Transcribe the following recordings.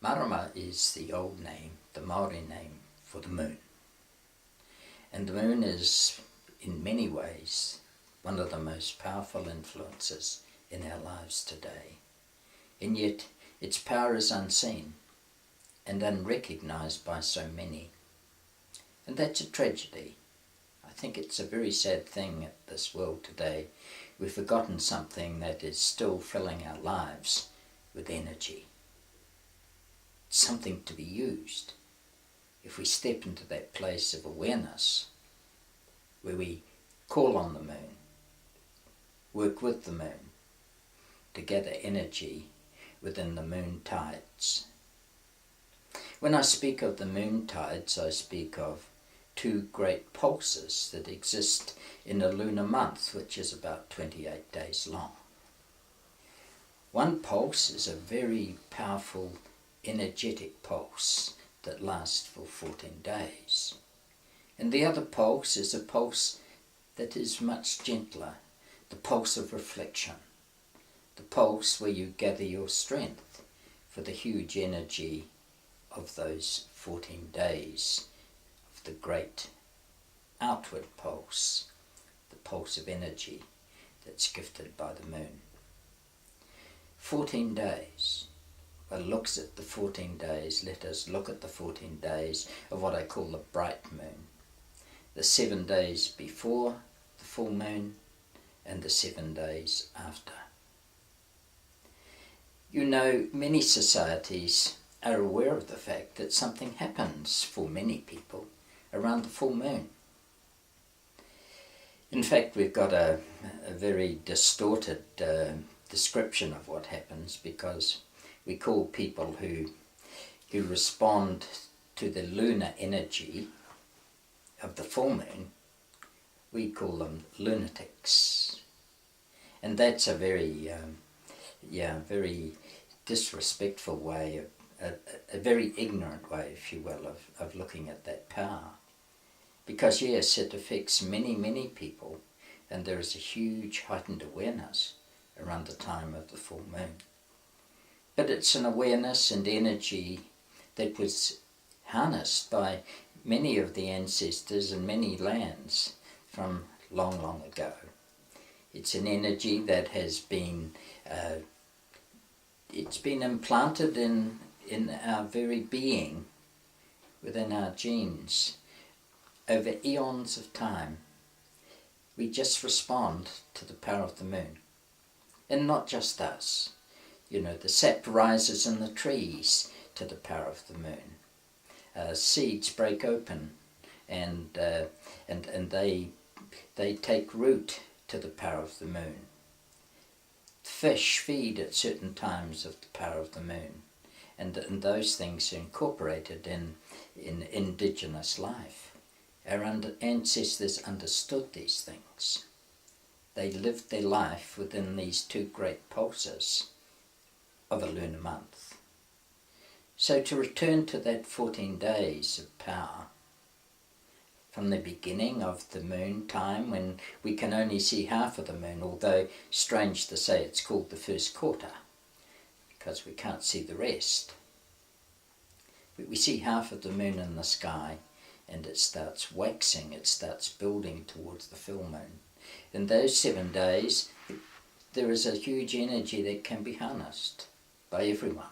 Marama is the old name, the Maori name for the moon. And the moon is, in many ways, one of the most powerful influences in our lives today. And yet, its power is unseen and unrecognised by so many. And that's a tragedy. I think it's a very sad thing at this world today. We've forgotten something that is still filling our lives with energy. It's something to be used. If we step into that place of awareness, where we call on the moon, work with the moon, to gather energy within the moon tides. When I speak of the moon tides, I speak of two great pulses that exist in a lunar month, which is about 28 days long. One pulse is a very powerful, energetic pulse that lasts for 14 days. And the other pulse is a pulse that is much gentler, the pulse of reflection, the pulse where you gather your strength for the huge energy of those 14 days of the great outward pulse, the pulse of energy that's gifted by the moon. 14 days. Well, looks at the 14 days. Let us look at the 14 days of what I call the bright moon. The 7 days before the full moon and the 7 days after. You know, many societies are aware of the fact that something happens for many people around the full moon. In fact, we've got a very distorted description of what happens, because we call people who respond to the lunar energy of the full moon, we call them lunatics. And that's a very, very disrespectful way, a very ignorant way, if you will, of looking at that power. Because yes, it affects many, many people, and there is a huge heightened awareness around the time of the full moon. But it's an awareness and energy that was harnessed by many of the ancestors in many lands from long, long ago. It's an energy that has been, it's been implanted in our very being, within our genes, over eons of time. We just respond to the power of the moon. And not just us. You know, the sap rises in the trees to the power of the moon. Seeds break open and they take root to the power of the moon. Fish feed at certain times of the power of the moon. And those things are incorporated in indigenous life. Our ancestors understood these things. They lived their life within these two great pulses of a lunar month. So to return to that 14 days of power, from the beginning of the moon time, when we can only see half of the moon, although strange to say it's called the first quarter, because we can't see the rest. But we see half of the moon in the sky, and it starts waxing, it starts building towards the full moon. In those 7 days, there is a huge energy that can be harnessed by everyone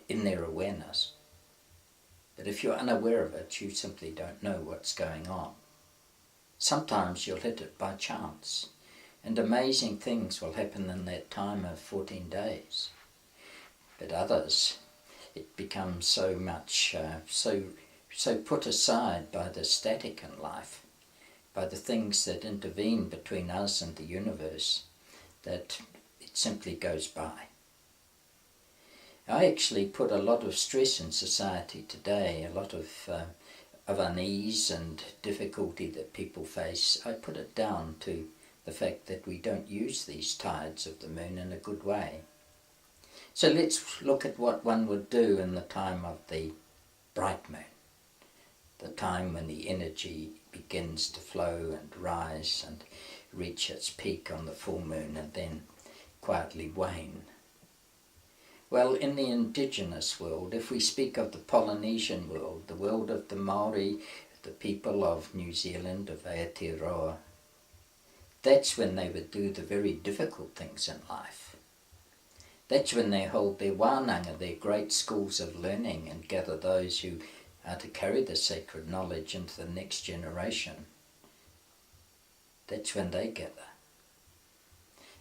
in their awareness. But if you're unaware of it, you simply don't know what's going on. Sometimes you'll hit it by chance, and amazing things will happen in that time of 14 days. But others, it becomes so much, so put aside by the static in life, by the things that intervene between us and the universe, that it simply goes by. I actually put a lot of stress in society today, a lot of unease and difficulty that people face. I put it down to the fact that we don't use these tides of the moon in a good way. So let's look at what one would do in the time of the bright moon, the time when the energy begins to flow and rise and reach its peak on the full moon and then quietly wane. Well, in the indigenous world, if we speak of the Polynesian world, the world of the Maori, the people of New Zealand, of Aotearoa, that's when they would do the very difficult things in life. That's when they hold their wānanga, their great schools of learning, and gather those who are to carry the sacred knowledge into the next generation. That's when they gather.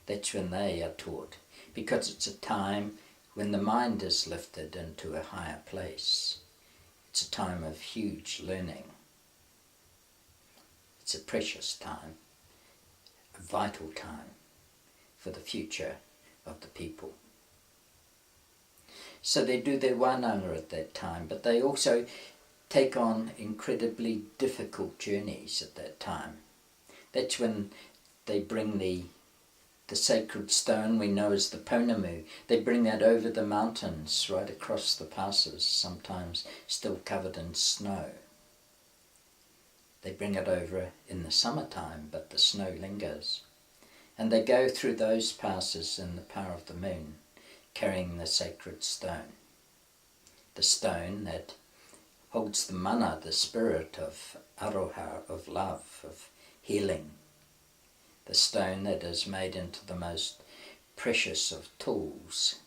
That's when they are taught, because it's a time when the mind is lifted into a higher place. It's a time of huge learning. It's a precious time, a vital time for the future of the people. So they do their wānanga at that time, but they also take on incredibly difficult journeys at that time. That's when they bring the sacred stone we know as the pounamu. They bring that over the mountains, right across the passes, sometimes still covered in snow. They bring it over in the summertime, but the snow lingers. And they go through those passes in the power of the moon, carrying the sacred stone. The stone that holds the mana, the spirit of aroha, of love, of healing. The stone that is made into the most precious of tools.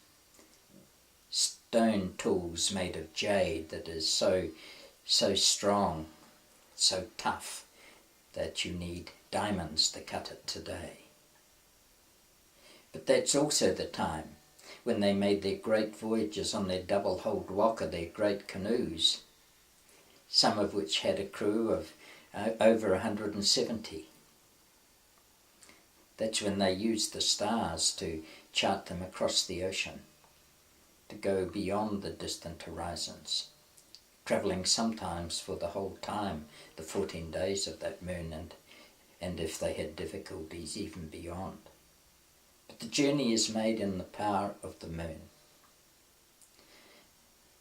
Stone tools made of jade that is so strong, so tough, that you need diamonds to cut it today. But that's also the time when they made their great voyages on their double-hulled waka, their great canoes, some of which had a crew of over 170. That's when they used the stars to chart them across the ocean, to go beyond the distant horizons, travelling sometimes for the whole time, the 14 days of that moon, and if they had difficulties, even beyond. But the journey is made in the power of the moon.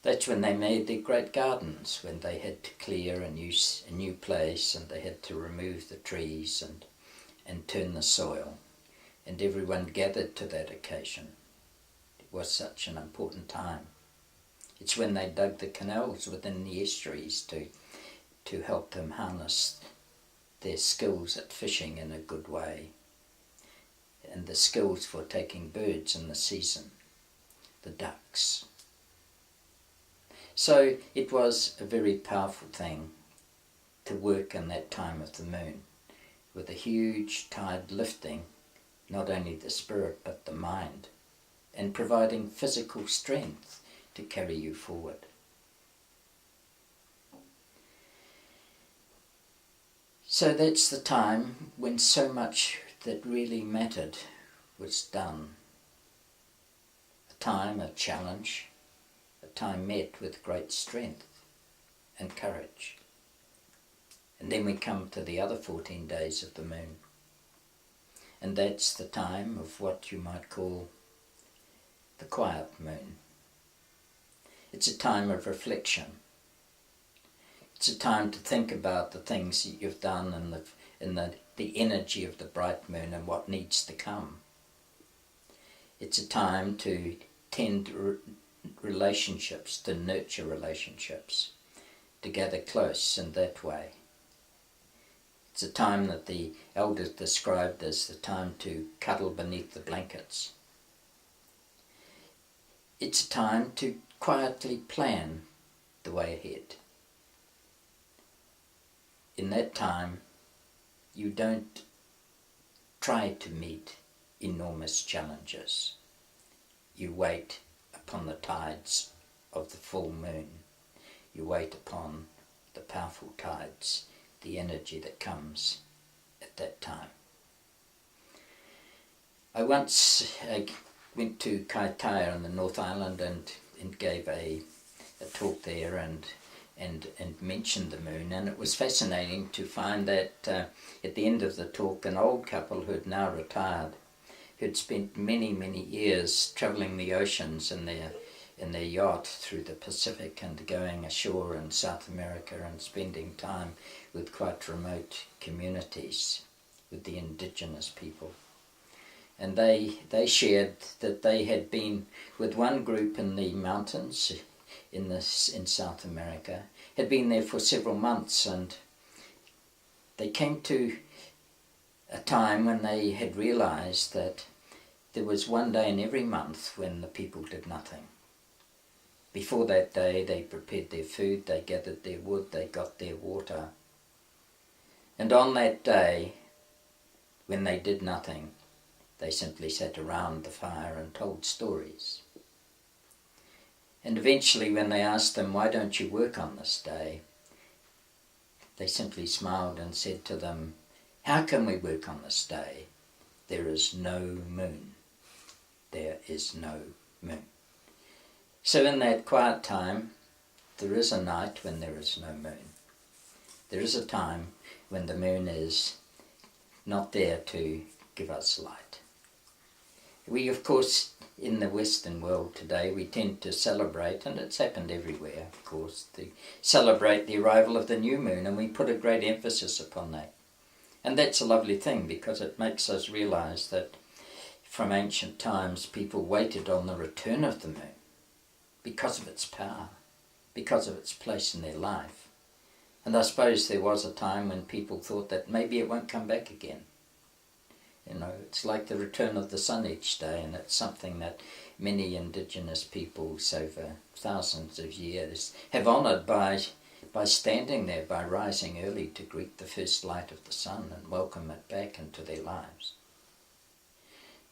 That's when they made their great gardens, when they had to clear and use a new place, and they had to remove the trees and turn the soil, and everyone gathered to that occasion. It was such an important time. It's when they dug the canals within the estuaries to help them harness their skills at fishing in a good way, and the skills for taking birds in the season, the ducks. So it was a very powerful thing to work in that time of the moon, with a huge tide lifting not only the spirit but the mind, and providing physical strength to carry you forward. So that's the time when so much that really mattered was done. A time of challenge, a time met with great strength and courage. And then we come to the other 14 days of the moon. And that's the time of what you might call the quiet moon. It's a time of reflection. It's a time to think about the things that you've done and the energy of the bright moon and what needs to come. It's a time to tend relationships, to nurture relationships, to gather close in that way. It's a time that the elders described as the time to cuddle beneath the blankets. It's a time to quietly plan the way ahead. In that time, you don't try to meet enormous challenges. You wait upon the tides of the full moon. You wait upon the powerful tides, the energy that comes at that time. I once went to Kaitaia on the North Island and gave a talk there and mentioned the moon, and it was fascinating to find that at the end of the talk, an old couple who had now retired, who'd spent many years travelling the oceans in their yacht through the Pacific and going ashore in South America and spending time with quite remote communities, with the indigenous people. and they shared that they had been with one group in the mountains in South America, had been there for several months, and they came to a time when they had realized that there was one day in every month when the people did nothing. Before that day, they prepared their food, they gathered their wood, they got their water. And on that day, when they did nothing, they simply sat around the fire and told stories. And eventually, when they asked them, "Why don't you work on this day?" they simply smiled and said to them, "How can we work on this day? There is no moon. There is no moon." So in that quiet time, there is a night when there is no moon. There is a time when the moon is not there to give us light. We, of course, in the Western world today, we tend to celebrate, and it's happened everywhere, of course, to celebrate the arrival of the new moon, and we put a great emphasis upon that. And that's a lovely thing, because it makes us realize that from ancient times people waited on the return of the moon because of its power, because of its place in their life. And I suppose there was a time when people thought that maybe it won't come back again. You know, it's like the return of the sun each day, and it's something that many indigenous peoples over thousands of years have honoured by standing there, by rising early to greet the first light of the sun and welcome it back into their lives.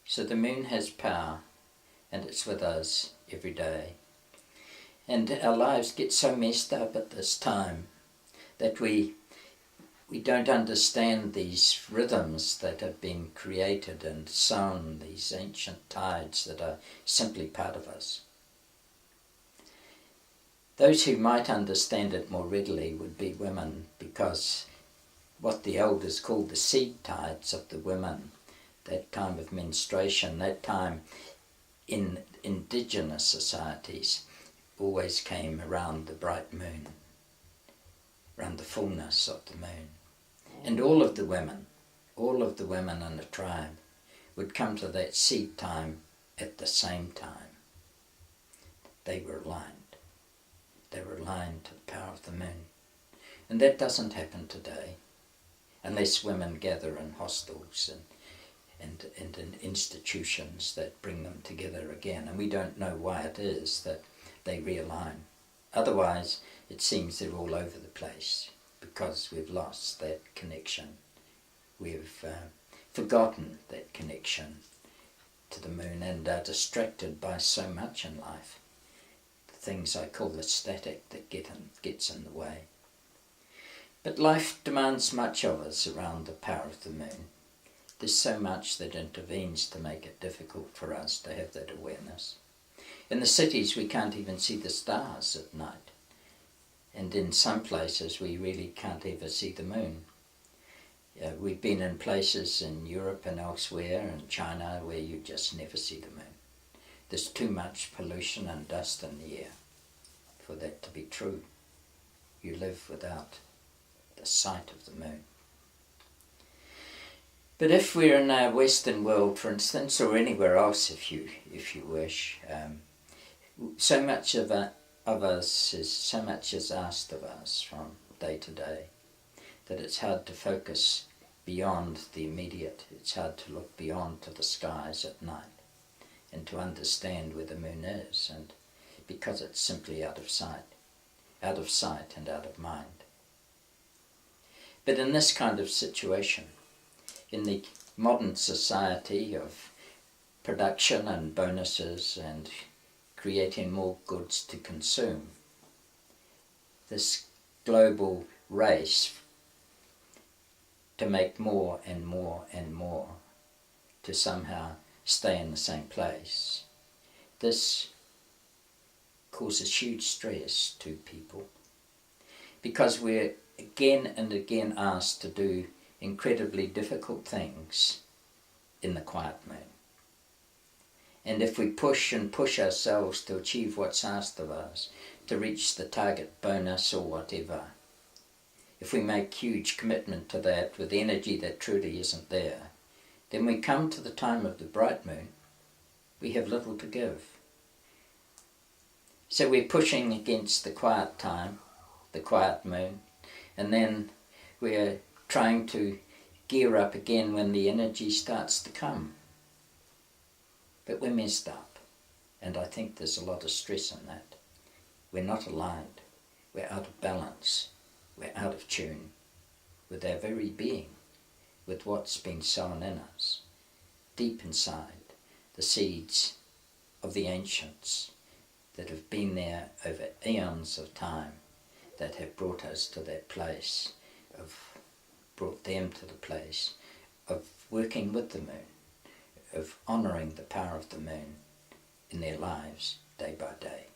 So the moon has power, and it's with us every day. And our lives get so messed up at this time that we don't understand these rhythms that have been created and sown, these ancient tides that are simply part of us. Those who might understand it more readily would be women, because what the elders called the seed tides of the women, that time of menstruation, that time in indigenous societies, always came around the bright moon, around the fullness of the moon. And all of the women in the tribe would come to that seed time at the same time. They were aligned. They were aligned to the power of the moon. And that doesn't happen today, unless women gather in hostels and in institutions that bring them together again. And we don't know why it is that they realign. Otherwise, it seems they're all over the place, because we've lost that connection. We've forgotten that connection to the moon and are distracted by so much in life. The things I call the static that gets in the way. But life demands much of us around the power of the moon. There's so much that intervenes to make it difficult for us to have that awareness. In the cities, we can't even see the stars at night. And in some places, we really can't ever see the moon. We've been in places in Europe and elsewhere, in China, where you just never see the moon. There's too much pollution and dust in the air for that to be true. You live without the sight of the moon. But if we're in our Western world, for instance, or anywhere else, if you wish, so much of us so much is asked of us from day to day that it's hard to focus beyond the immediate. It's hard to look beyond to the skies at night and to understand where the moon is, and because it's simply out of sight and out of mind. But in this kind of situation, in the modern society of production and bonuses and creating more goods to consume, this global race to make more and more and more, to somehow stay in the same place, this causes huge stress to people, because we're again and again asked to do incredibly difficult things in the quiet moon. And if we push ourselves to achieve what's asked of us, to reach the target bonus or whatever, if we make huge commitment to that with energy that truly isn't there, Then we come to the time of the bright moon, we have little to give. So we're pushing against the quiet time, the quiet moon, and then we're trying to gear up again when the energy starts to come. But we're messed up, and I think there's a lot of stress in that. We're not aligned, we're out of balance, we're out of tune with our very being, with what's been sown in us, deep inside, the seeds of the ancients that have been there over eons of time, that have brought us to that place, brought them to the place of working with the moon, of honouring the power of the moon in their lives day by day.